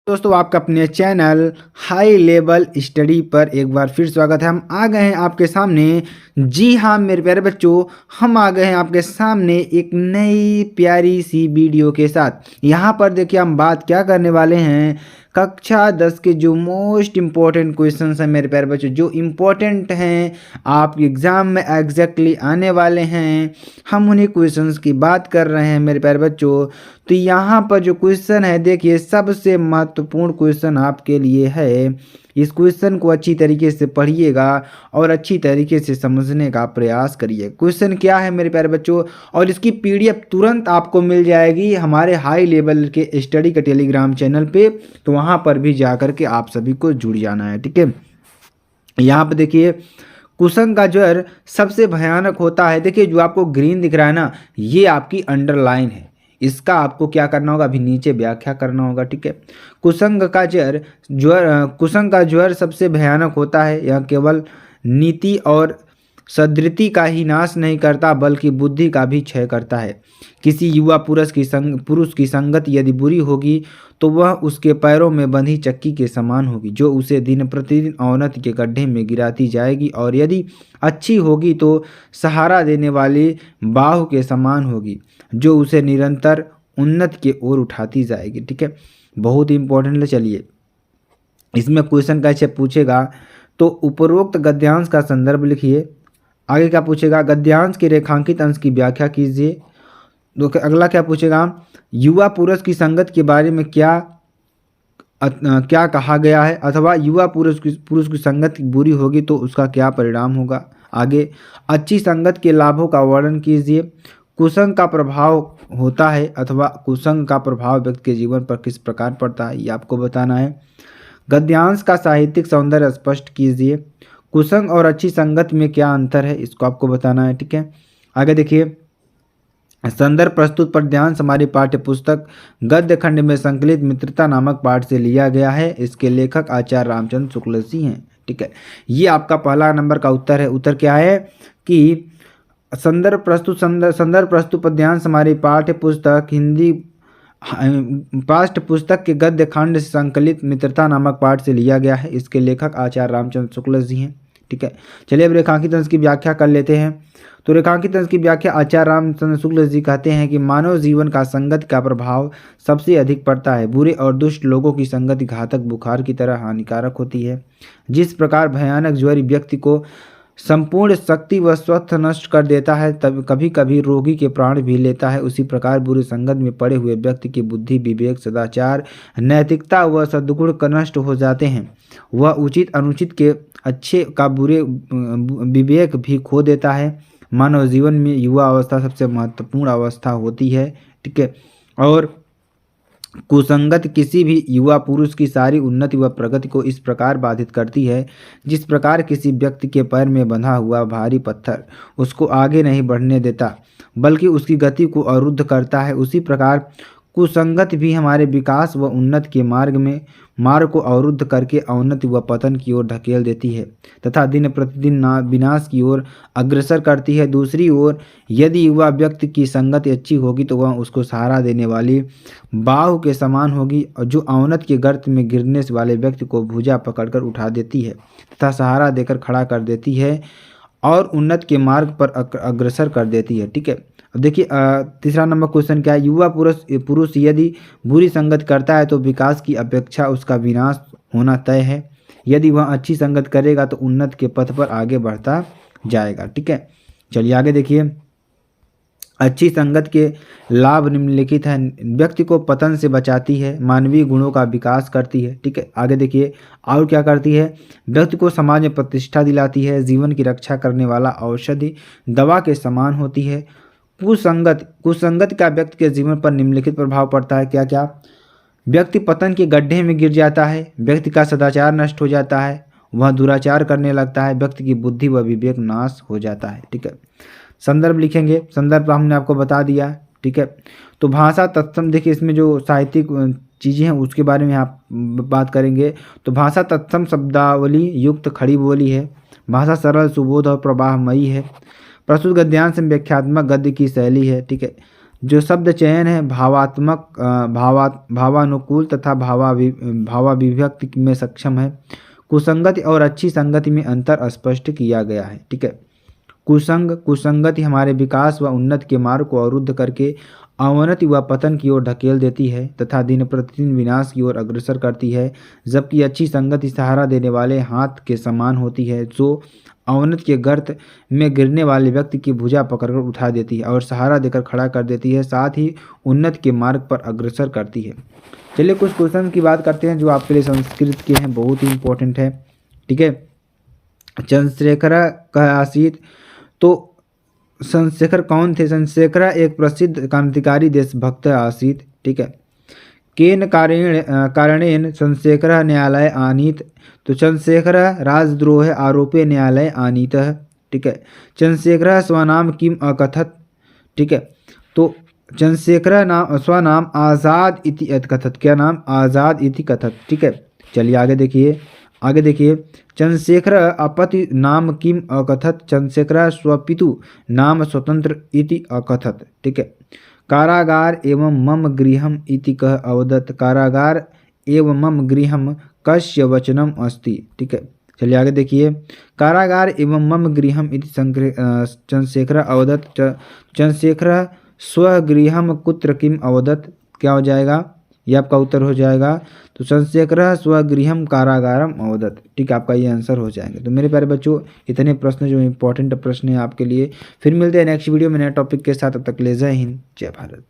दोस्तों आपका अपने चैनल हाई लेवल स्टडी पर एक बार फिर स्वागत है। हम आ गए हैं आपके सामने। जी हाँ मेरे प्यारे बच्चों, हम आ गए हैं आपके सामने एक नई प्यारी सी वीडियो के साथ। यहाँ पर देखिए हम बात क्या करने वाले हैं, कक्षा 10 के जो मोस्ट इम्पोर्टेंट क्वेश्चंस हैं मेरे प्यारे बच्चों, जो इम्पोर्टेंट हैं आप एग्ज़ाम में एग्जैक्टली आने वाले हैं, हम उन्हीं क्वेश्चंस की बात कर रहे हैं मेरे प्यारे बच्चों। तो यहाँ पर जो क्वेश्चन है देखिए, सबसे महत्वपूर्ण क्वेश्चन आपके लिए है। इस क्वेश्चन को अच्छी तरीके से पढ़िएगा और अच्छी तरीके से समझने का प्रयास करिए। क्वेश्चन क्या है मेरे प्यारे बच्चों, और इसकी पीडीएफ तुरंत आपको मिल जाएगी हमारे हाई लेवल के स्टडी के टेलीग्राम चैनल पे, तो वहाँ पर भी जा कर के आप सभी को जुड़ जाना है। ठीक है, यहाँ पर देखिए कुसंग का ज्वर सबसे भयानक होता है। देखिए जो आपको ग्रीन दिख रहा है ना, ये आपकी अंडरलाइन है। इसका आपको क्या करना होगा, अभी नीचे व्याख्या करना होगा। ठीक है, कुसंग का ज्वर सबसे भयानक होता है। यह केवल नीति और सदृति का ही नाश नहीं करता बल्कि बुद्धि का भी क्षय करता है। किसी युवा पुरुष की संगत यदि बुरी होगी तो वह उसके पैरों में बंधी चक्की के समान होगी, जो उसे दिन प्रतिदिन अवनति के गड्ढे में गिराती जाएगी, और यदि अच्छी होगी तो सहारा देने वाली बाहु के समान होगी, जो उसे निरंतर उन्नति की ओर उठाती जाएगी। ठीक है, बहुत इंपॉर्टेंट है। चलिए इसमें क्वेश्चन कैसे पूछेगा, तो उपरोक्त गद्यांश का संदर्भ लिखिए। आगे क्या पूछेगा, गद्यांश के रेखांकित अंश की व्याख्या कीजिए। तो अगला क्या पूछेगा, युवा पुरुष की संगत के बारे में क्या कहा गया है, अथवा युवा पुरुष की संगत बुरी होगी तो उसका क्या परिणाम होगा। आगे अच्छी संगत के लाभों का वर्णन कीजिए। कुसंग का प्रभाव होता है अथवा कुसंग का प्रभाव व्यक्ति के जीवन पर किस प्रकार पड़ता है, ये आपको बताना है। गद्यांश का साहित्यिक सौंदर्य स्पष्ट कीजिए। कुसंग और अच्छी संगत में क्या अंतर है, इसको आपको बताना है। ठीक है, आगे देखिए संदर्भ प्रस्तुत पर ध्यान। हमारी पाठ्य पुस्तक गद्य खंड में संकलित मित्रता नामक पाठ से लिया गया है। इसके लेखक आचार्य रामचंद्र शुक्ल जी हैं। ठीक है, ये आपका पहला नंबर का उत्तर है। उत्तर क्या है कि संदर्भ प्रस्तुत पर ध्यान। हमारी पाठ्य पुस्तक हिंदी पाठ्य पुस्तक के गद्य खंड से संकलित मित्रता नामक पाठ से लिया गया है। इसके लेखक आचार्य रामचंद्र शुक्ल जी हैं। ठीक है, चलिए अब रेखांकित अंश की व्याख्या कर लेते हैं। तो रेखांकित अंश की व्याख्या आचार्य रामचंद्र शुक्ल जी कहते हैं कि मानव जीवन का संगत का प्रभाव सबसे अधिक पड़ता है। बुरे और दुष्ट लोगों की संगति घातक बुखार की तरह हानिकारक होती है। जिस प्रकार भयानक ज्वर व्यक्ति को संपूर्ण शक्ति व स्वस्थ नष्ट कर देता है, तब कभी कभी रोगी के प्राण भी लेता है, उसी प्रकार बुरी संगत में पड़े हुए व्यक्ति की बुद्धि, विवेक, सदाचार, नैतिकता व सद्गुण नष्ट हो जाते हैं। वह उचित अनुचित के अच्छे का बुरे विवेक भी खो देता है। मानव जीवन में युवा अवस्था सबसे महत्वपूर्ण अवस्था होती है। ठीक है, और कुसंगत किसी भी युवा पुरुष की सारी उन्नति व प्रगति को इस प्रकार बाधित करती है, जिस प्रकार किसी व्यक्ति के पैर में बंधा हुआ भारी पत्थर उसको आगे नहीं बढ़ने देता बल्कि उसकी गति को अवरुद्ध करता है, उसी प्रकार कुसंगत भी हमारे विकास व उन्नति के मार्ग को अवरुद्ध करके अवनति व पतन की ओर ढकेल देती है तथा दिन प्रतिदिन विनाश की ओर अग्रसर करती है। दूसरी ओर यदि युवा व्यक्ति की संगति अच्छी होगी तो वह उसको सहारा देने वाली बाहु के समान होगी, जो अवनति के गर्त में गिरने वाले व्यक्ति को भुजा पकड़कर उठा देती है तथा सहारा देकर खड़ा कर देती है और उन्नति के मार्ग पर अग्रसर कर देती है। ठीक है, देखिए तीसरा नंबर क्वेश्चन क्या है, युवा पुरुष यदि बुरी संगत करता है तो विकास की अपेक्षा उसका विनाश होना तय है। यदि वह अच्छी संगत करेगा तो उन्नति के पथ पर आगे बढ़ता जाएगा। ठीक है, चलिए आगे देखिए। अच्छी संगत के लाभ निम्नलिखित हैं। व्यक्ति को पतन से बचाती है, मानवीय गुणों का विकास करती है। ठीक है, आगे देखिए और क्या करती है, व्यक्ति को समाज में प्रतिष्ठा दिलाती है, जीवन की रक्षा करने वाला औषधि दवा के समान होती है। कुसंगत का व्यक्ति के जीवन पर निम्नलिखित प्रभाव पड़ता है। क्या क्या, व्यक्ति पतन के गड्ढे में गिर जाता है, व्यक्ति का सदाचार नष्ट हो जाता है, वह दुराचार करने लगता है, व्यक्ति की बुद्धि व विवेक नाश हो जाता है। ठीक है, संदर्भ लिखेंगे। संदर्भ हमने आपको बता दिया। ठीक है, तो भाषा तत्सम, देखिए इसमें जो साहित्यिक चीज़ें हैं उसके बारे में आप बात करेंगे। तो भाषा तत्सम शब्दावली युक्त खड़ी बोली है। भाषा सरल सुबोध और प्रवाहमयी है। प्रस्तुत गद्यांश व्याख्यात्मक गद्य की शैली है। ठीक है, जो शब्द चयन है भावात्मक भावानुकूल तथा भावाभिव्यक्ति में सक्षम है। कुसंगति और अच्छी संगति में अंतर स्पष्ट किया गया है। ठीक है, कुसंगति हमारे विकास व उन्नति के मार्ग को अवरुद्ध करके अवनति व पतन की ओर ढकेल देती है तथा दिन प्रतिदिन विनाश की ओर अग्रसर करती है, जबकि अच्छी संगति सहारा देने वाले हाथ के समान होती है, जो अवनति के गर्त में गिरने वाले व्यक्ति की भुजा पकड़कर उठा देती है और सहारा देकर खड़ा कर देती है, साथ ही उन्नति के मार्ग पर अग्रसर करती है। चलिए कुछ क्वेश्चन की बात करते हैं जो आपके लिए संस्कृत के हैं, बहुत ही इंपॉर्टेंट है। ठीक है, चंद्रशेखर कह आसीत, तो चंद्रशेखर कौन थे? चंद्रशेखर एक प्रसिद्ध क्रांतिकारी देशभक्त आसीत। ठीक है, केन कारणेन चंद्रशेखर न्यायालय आनीत, तो चंद्रशेखर राजद्रोह आरोपे न्यायालय आनीतः। ठीक है, चंद्रशेखर स्वनाम किम अकथत। ठीक है, तो चंद्रशेखर नाम स्वनाम आज़ाद इति कथत, क्या नाम? आज़ाद इति कथत। ठीक है, चलिए आगे देखिए चंद्रशेखर अपति नाम किम अकथत, चंद्रशेखर स्वपितु नाम स्वतंत्र इति अकथत। ठीक है, कारागार एवं मम गृहम इति कह अवदत्, कारागार एवं मम गृहम कस्य वचनम अस्ति। ठीक है, चलिए आगे देखिए कारागार एवं मम गृहम इति चंद्रशेखर अवदत्, चंद्रशेखर स्वगृहम कुत्र किम अवदत्, क्या हो जाएगा? ये आपका उत्तर हो जाएगा। तो चंद्रशेखर स्वगृहम कारागारम अवदत्। ठीक है, आपका ये आंसर हो जाएगा। तो मेरे प्यारे बच्चों, इतने प्रश्न जो इंपॉर्टेंट प्रश्न है आपके लिए। फिर मिलते हैं नेक्स्ट वीडियो में नए टॉपिक के साथ। तब तक ले जय हिंद, जय भारत।